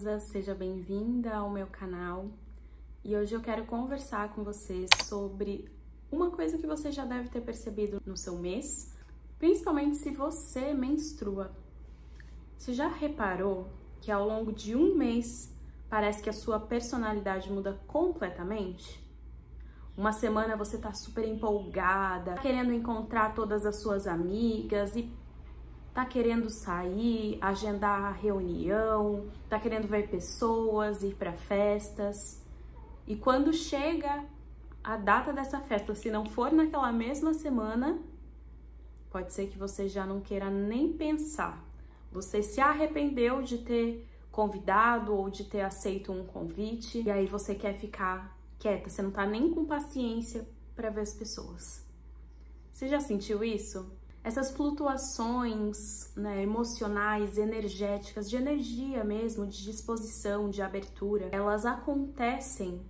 maravilhosa, seja bem-vinda ao meu canal. E hoje eu quero conversar com vocês sobre uma coisa que você já deve ter percebido no seu mês, principalmente se você menstrua. Você já reparou que ao longo de um mês parece que a sua personalidade muda completamente? Uma semana você tá super empolgada, querendo encontrar todas as suas amigas e tá querendo sair, agendar a reunião, tá querendo ver pessoas, ir para festas. E quando chega a data dessa festa, se não for naquela mesma semana, pode ser que você já não queira nem pensar. Você se arrependeu de ter convidado ou de ter aceito um convite e aí você quer ficar quieta, você não tá nem com paciência para ver as pessoas. Você já sentiu isso? Essas flutuações, né, emocionais, energéticas, de energia mesmo, de disposição, de abertura, elas acontecem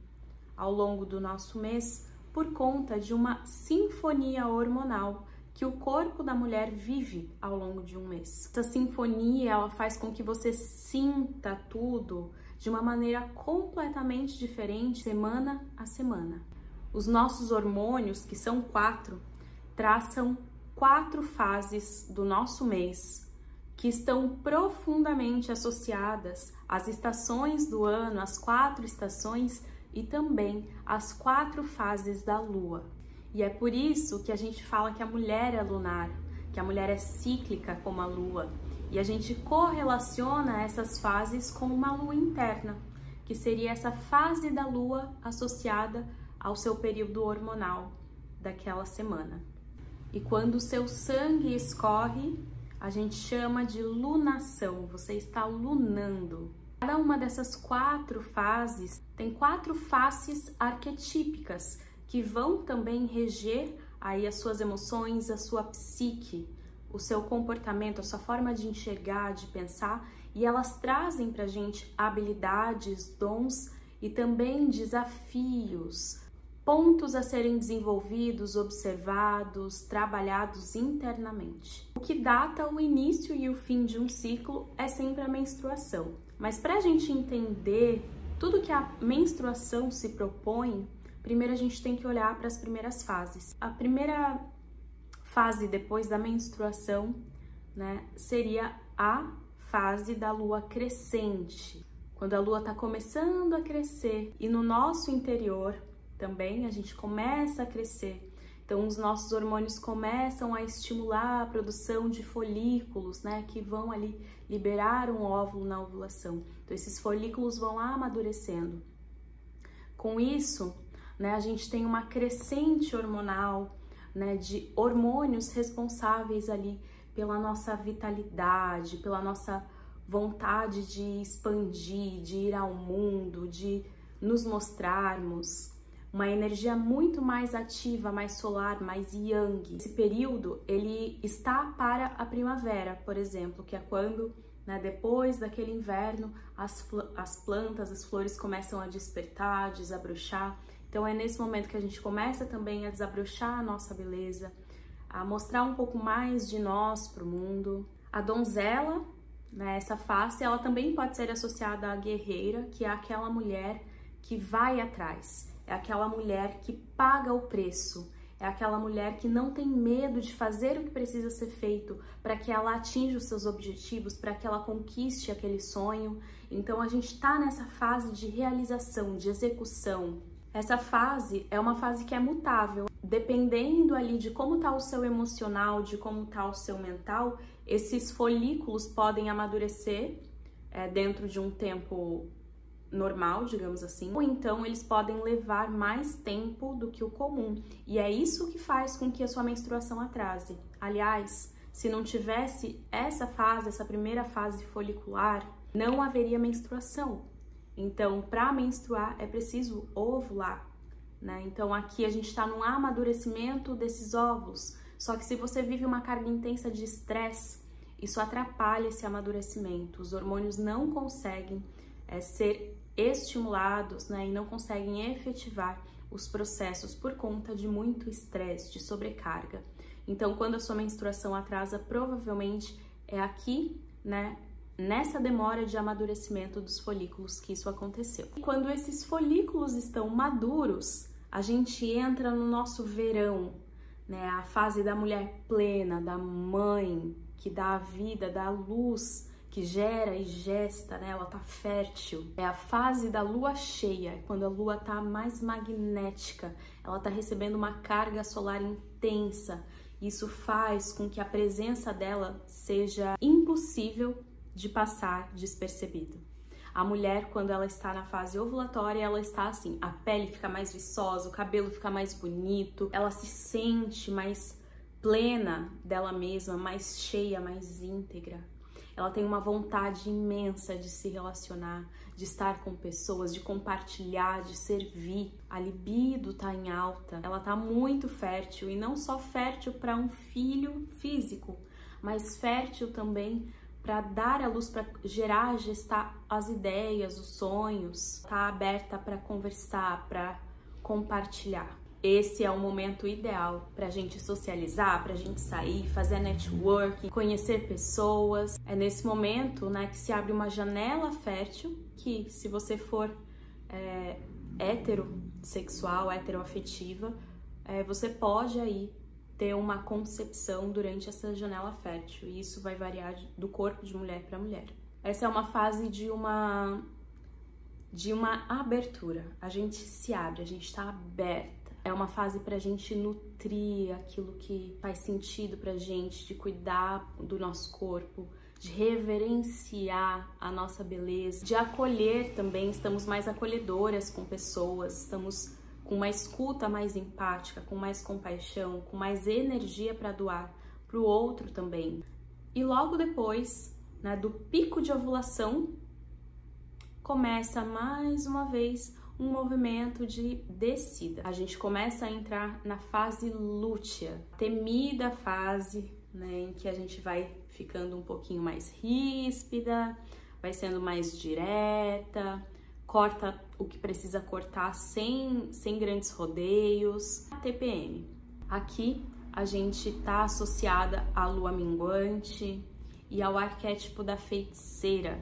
ao longo do nosso mês por conta de uma sinfonia hormonal que o corpo da mulher vive ao longo de um mês. Essa sinfonia, ela faz com que você sinta tudo de uma maneira completamente diferente, semana a semana. Os nossos hormônios, que são 4, traçam 4 fases do nosso mês que estão profundamente associadas às estações do ano, às 4 estações e também às 4 fases da lua. E é por isso que a gente fala que a mulher é lunar, que a mulher é cíclica como a lua. E a gente correlaciona essas fases com uma lua interna, que seria essa fase da lua associada ao seu período hormonal daquela semana. E quando o seu sangue escorre, a gente chama de lunação, você está lunando. Cada uma dessas 4 fases tem 4 faces arquetípicas que vão também reger aí as suas emoções, a sua psique, o seu comportamento, a sua forma de enxergar, de pensar, e elas trazem pra gente habilidades, dons e também desafios, pontos a serem desenvolvidos, observados, trabalhados internamente. O que data o início e o fim de um ciclo é sempre a menstruação. Mas para a gente entender tudo que a menstruação se propõe, primeiro a gente tem que olhar para as primeiras fases. A primeira fase depois da menstruação, né, seria a fase da lua crescente. Quando a lua está começando a crescer e no nosso interior também a gente começa a crescer, então os nossos hormônios começam a estimular a produção de folículos, né, que vão ali liberar um óvulo na ovulação. Então esses folículos vão amadurecendo. Com isso, né, a gente tem uma crescente hormonal, né, de hormônios responsáveis ali pela nossa vitalidade, pela nossa vontade de expandir, de ir ao mundo, de nos mostrarmos. Uma energia muito mais ativa, mais solar, mais yang. Esse período, ele está para a primavera, por exemplo, que é quando, né, depois daquele inverno, as plantas, as flores começam a despertar, desabrochar. Então é nesse momento que a gente começa também a desabrochar a nossa beleza, a mostrar um pouco mais de nós para o mundo. A donzela, né, essa face, ela também pode ser associada à guerreira, que é aquela mulher que vai atrás. É aquela mulher que paga o preço, é aquela mulher que não tem medo de fazer o que precisa ser feito para que ela atinja os seus objetivos, para que ela conquiste aquele sonho. Então a gente está nessa fase de realização, de execução. Essa fase é uma fase que é mutável, dependendo ali de como está o seu emocional, de como está o seu mental, esses folículos podem amadurecer dentro de um tempo normal, digamos assim, ou então eles podem levar mais tempo do que o comum, e é isso que faz com que a sua menstruação atrase. Aliás, se não tivesse essa fase, essa primeira fase folicular, não haveria menstruação. Então, para menstruar é preciso ovular, né? Então aqui a gente está no amadurecimento desses óvulos, só que se você vive uma carga intensa de estresse, isso atrapalha esse amadurecimento. Os hormônios não conseguem ser estimulados, né, e não conseguem efetivar os processos por conta de muito estresse, de sobrecarga. Então, quando a sua menstruação atrasa, provavelmente é aqui, né, nessa demora de amadurecimento dos folículos que isso aconteceu. E quando esses folículos estão maduros, a gente entra no nosso verão, né? A fase da mulher plena, da mãe, que dá a vida, dá a luz, que gera e gesta, né? Ela tá fértil. É a fase da lua cheia, quando a lua tá mais magnética, ela tá recebendo uma carga solar intensa. Isso faz com que a presença dela seja impossível de passar despercebido. A mulher, quando ela está na fase ovulatória, ela está assim, a pele fica mais viçosa, o cabelo fica mais bonito, ela se sente mais plena dela mesma, mais cheia, mais íntegra. Ela tem uma vontade imensa de se relacionar, de estar com pessoas, de compartilhar, de servir. A libido tá em alta, ela tá muito fértil, e não só fértil para um filho físico, mas fértil também para dar a luz, para gerar, gestar as ideias, os sonhos. Tá aberta para conversar, para compartilhar. Esse é o momento ideal para a gente socializar, para a gente sair, fazer networking, conhecer pessoas. É nesse momento, né, que se abre uma janela fértil, que se você for heterossexual, heteroafetiva, você pode aí ter uma concepção durante essa janela fértil, e isso vai variar do corpo de mulher para mulher. Essa é uma fase de uma abertura, a gente se abre, a gente está aberta. É uma fase pra gente nutrir aquilo que faz sentido pra gente, de cuidar do nosso corpo, de reverenciar a nossa beleza, de acolher também. Estamos mais acolhedoras com pessoas, estamos com uma escuta mais empática, com mais compaixão, com mais energia para doar pro outro também. E logo depois, né, do pico de ovulação, começa mais uma vez um movimento de descida. A gente começa a entrar na fase lútea, temida fase, né, em que a gente vai ficando um pouquinho mais ríspida, vai sendo mais direta, corta o que precisa cortar sem grandes rodeios. A TPM. Aqui a gente tá associada à lua minguante e ao arquétipo da feiticeira.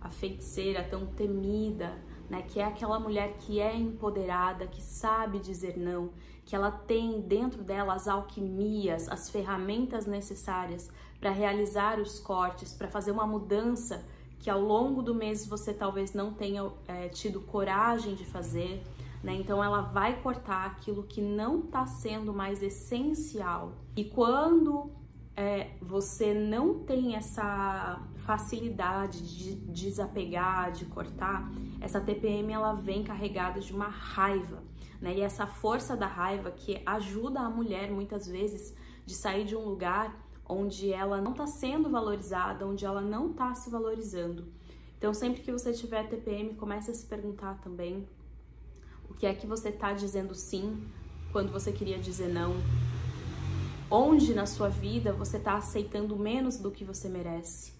A feiticeira tão temida, né, que é aquela mulher que é empoderada, que sabe dizer não, que ela tem dentro dela as alquimias, as ferramentas necessárias para realizar os cortes, para fazer uma mudança que ao longo do mês você talvez não tenha tido coragem de fazer, né? Então ela vai cortar aquilo que não está sendo mais essencial. E quando você não tem essa facilidade de desapegar, de cortar, essa TPM ela vem carregada de uma raiva, né? E essa força da raiva que ajuda a mulher muitas vezes de sair de um lugar onde ela não está sendo valorizada, onde ela não está se valorizando. Então sempre que você tiver TPM, comece a se perguntar também o que é que você está dizendo sim quando você queria dizer não. Onde na sua vida você está aceitando menos do que você merece?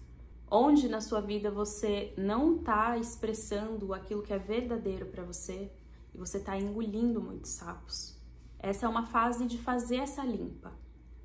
Onde na sua vida você não está expressando aquilo que é verdadeiro para você e você está engolindo muitos sapos? Essa é uma fase de fazer essa limpa,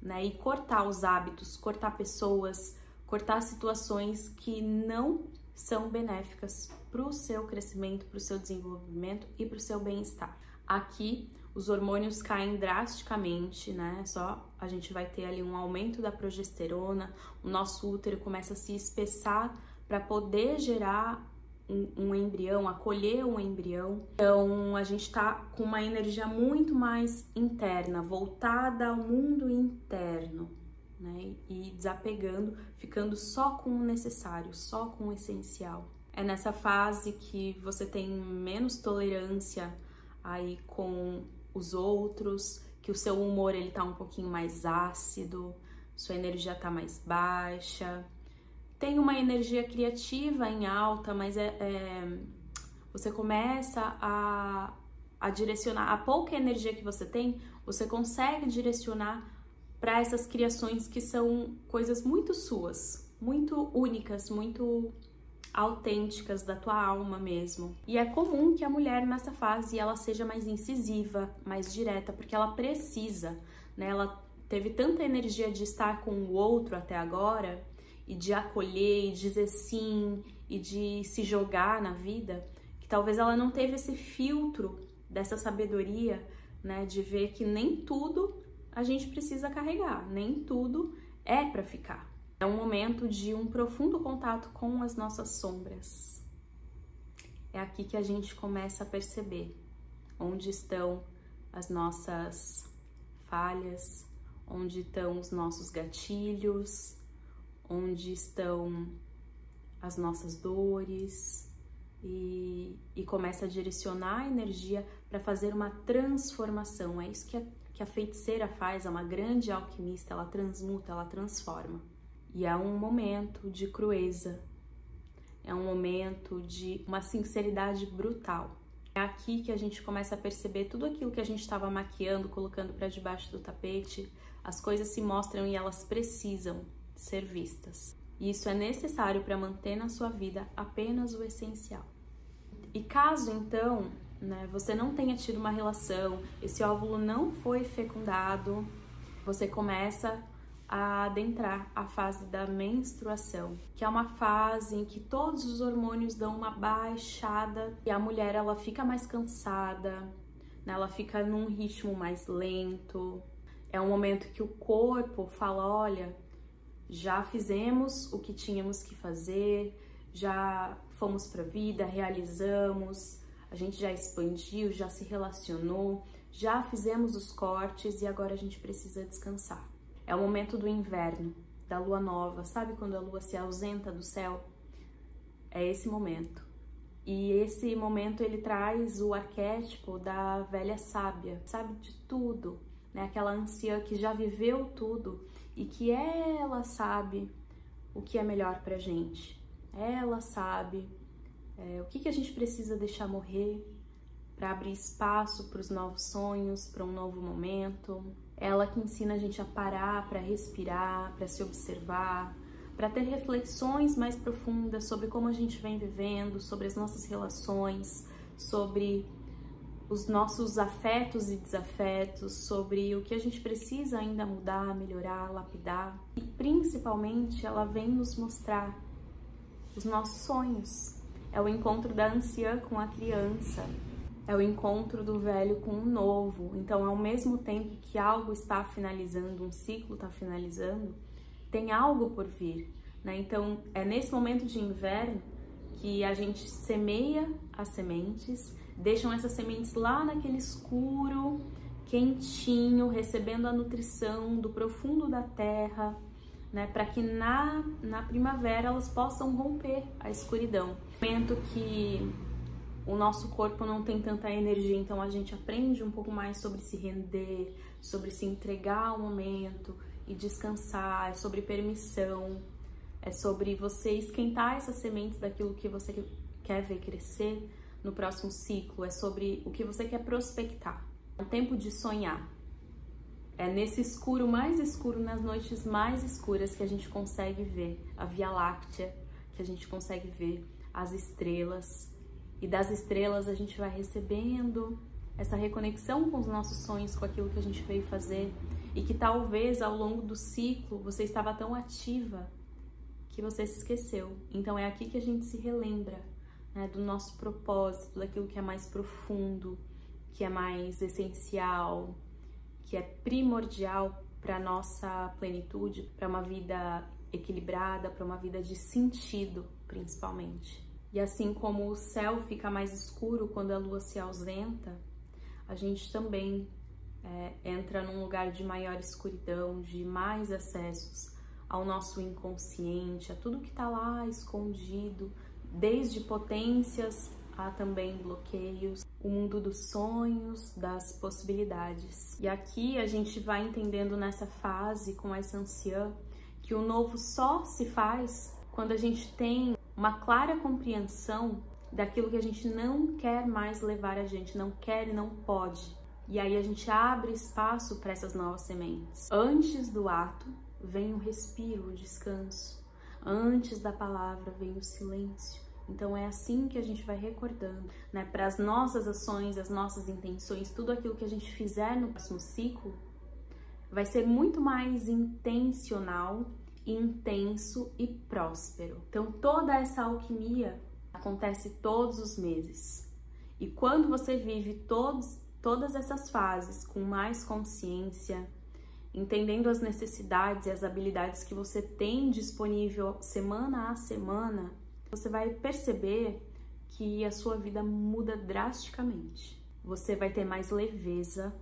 né? E cortar os hábitos, cortar pessoas, cortar situações que não são benéficas para o seu crescimento, para o seu desenvolvimento e para o seu bem-estar. Aqui os hormônios caem drasticamente, né? Só a gente vai ter ali um aumento da progesterona, o nosso útero começa a se espessar para poder gerar um embrião, acolher um embrião. Então a gente tá com uma energia muito mais interna, voltada ao mundo interno, né? E desapegando, ficando só com o necessário, só com o essencial. É nessa fase que você tem menos tolerância aí com os outros, que o seu humor ele tá um pouquinho mais ácido, sua energia tá mais baixa, tem uma energia criativa em alta, mas você começa a direcionar, a pouca energia que você tem, você consegue direcionar para essas criações que são coisas muito suas, muito únicas, muito autênticas da tua alma mesmo. E é comum que a mulher nessa fase ela seja mais incisiva, mais direta, porque ela precisa, né? Ela teve tanta energia de estar com o outro até agora e de acolher, e dizer sim, e de se jogar na vida, que talvez ela não teve esse filtro dessa sabedoria, né, de ver que nem tudo a gente precisa carregar, nem tudo é para ficar. É um momento de um profundo contato com as nossas sombras. É aqui que a gente começa a perceber onde estão as nossas falhas, onde estão os nossos gatilhos, onde estão as nossas dores, e começa a direcionar a energia para fazer uma transformação. É isso que a feiticeira faz, é uma grande alquimista, ela transmuta, ela transforma. E é um momento de crueza, é um momento de uma sinceridade brutal. É aqui que a gente começa a perceber tudo aquilo que a gente estava maquiando, colocando para debaixo do tapete. As coisas se mostram e elas precisam ser vistas. E isso é necessário para manter na sua vida apenas o essencial. E caso então, né, você não tenha tido uma relação, esse óvulo não foi fecundado, você começa a adentrar a fase da menstruação, que é uma fase em que todos os hormônios dão uma baixada e a mulher ela fica mais cansada, né, ela fica num ritmo mais lento. É um momento que o corpo fala, olha, já fizemos o que tínhamos que fazer, já fomos para a vida, realizamos, a gente já expandiu, já se relacionou, já fizemos os cortes e agora a gente precisa descansar. É o momento do inverno, da lua nova, sabe quando a lua se ausenta do céu? É esse momento. E esse momento ele traz o arquétipo da velha sábia, sabe de tudo, né? Aquela anciã que já viveu tudo e que ela sabe o que é melhor pra gente. Ela sabe o que a gente precisa deixar morrer para abrir espaço para os novos sonhos, para um novo momento. Ela que ensina a gente a parar, para respirar, para se observar, para ter reflexões mais profundas sobre como a gente vem vivendo, sobre as nossas relações, sobre os nossos afetos e desafetos, sobre o que a gente precisa ainda mudar, melhorar, lapidar. E principalmente ela vem nos mostrar os nossos sonhos. É o encontro da anciã com a criança, é o encontro do velho com o novo. Então, ao mesmo tempo que algo está finalizando, um ciclo está finalizando, tem algo por vir, né? Então, é nesse momento de inverno que a gente semeia as sementes, deixam essas sementes lá naquele escuro, quentinho, recebendo a nutrição do profundo da terra, né? Para que na primavera elas possam romper a escuridão. Momento que o nosso corpo não tem tanta energia, então a gente aprende um pouco mais sobre se render, sobre se entregar ao momento e descansar, é sobre permissão, é sobre você esquentar essas sementes daquilo que você quer ver crescer no próximo ciclo, é sobre o que você quer prospectar. É um tempo de sonhar. É nesse escuro mais escuro, nas noites mais escuras que a gente consegue ver a Via Láctea, que a gente consegue ver as estrelas. E das estrelas a gente vai recebendo essa reconexão com os nossos sonhos, com aquilo que a gente veio fazer. E que talvez ao longo do ciclo você estava tão ativa que você se esqueceu. Então é aqui que a gente se relembra, né, do nosso propósito, daquilo que é mais profundo, que é mais essencial, que é primordial para a nossa plenitude, para uma vida equilibrada, para uma vida de sentido, principalmente. E assim como o céu fica mais escuro quando a lua se ausenta, a gente também entra num lugar de maior escuridão, de mais acessos ao nosso inconsciente, a tudo que está lá escondido, desde potências a também bloqueios, o mundo dos sonhos, das possibilidades. E aqui a gente vai entendendo nessa fase com essa anciã que o novo só se faz quando a gente tem uma clara compreensão daquilo que a gente não quer mais levar a gente, não quer e não pode. E aí a gente abre espaço para essas novas sementes. Antes do ato vem o respiro, o descanso. Antes da palavra vem o silêncio. Então é assim que a gente vai recordando, né? Para as nossas ações, as nossas intenções, tudo aquilo que a gente fizer no próximo ciclo vai ser muito mais intencional intenso e próspero. Então toda essa alquimia acontece todos os meses. E quando você vive todas essas fases com mais consciência, entendendo as necessidades e as habilidades que você tem disponível semana a semana, você vai perceber que a sua vida muda drasticamente. Você vai ter mais leveza,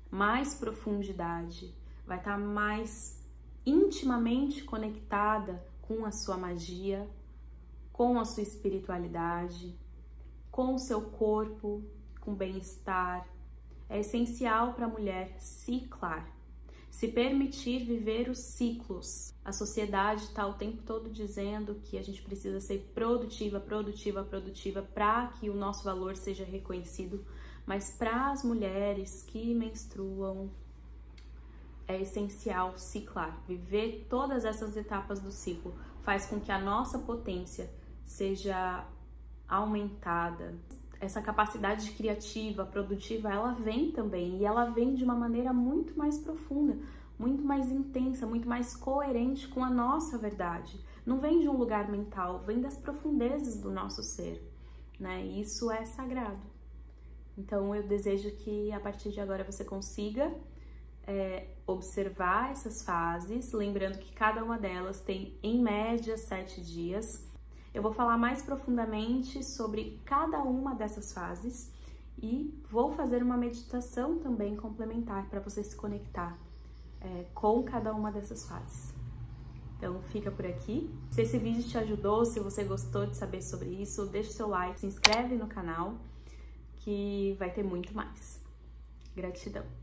mais profundidade, vai estar mais intimamente conectada com a sua magia, com a sua espiritualidade, com o seu corpo, com bem-estar. É essencial para a mulher ciclar, se permitir viver os ciclos. A sociedade está o tempo todo dizendo que a gente precisa ser produtiva para que o nosso valor seja reconhecido, mas para as mulheres que menstruam é essencial ciclar, viver todas essas etapas do ciclo, faz com que a nossa potência seja aumentada. Essa capacidade criativa, produtiva, ela vem também, e ela vem de uma maneira muito mais profunda, muito mais intensa, muito mais coerente com a nossa verdade. Não vem de um lugar mental, vem das profundezas do nosso ser, né? E isso é sagrado. Então eu desejo que a partir de agora você consiga observar essas fases, lembrando que cada uma delas tem em média 7 dias. Eu vou falar mais profundamente sobre cada uma dessas fases e vou fazer uma meditação também complementar para você se conectar com cada uma dessas fases. Então fica por aqui. Se esse vídeo te ajudou, se você gostou de saber sobre isso, deixa o seu like, se inscreve no canal que vai ter muito mais. Gratidão!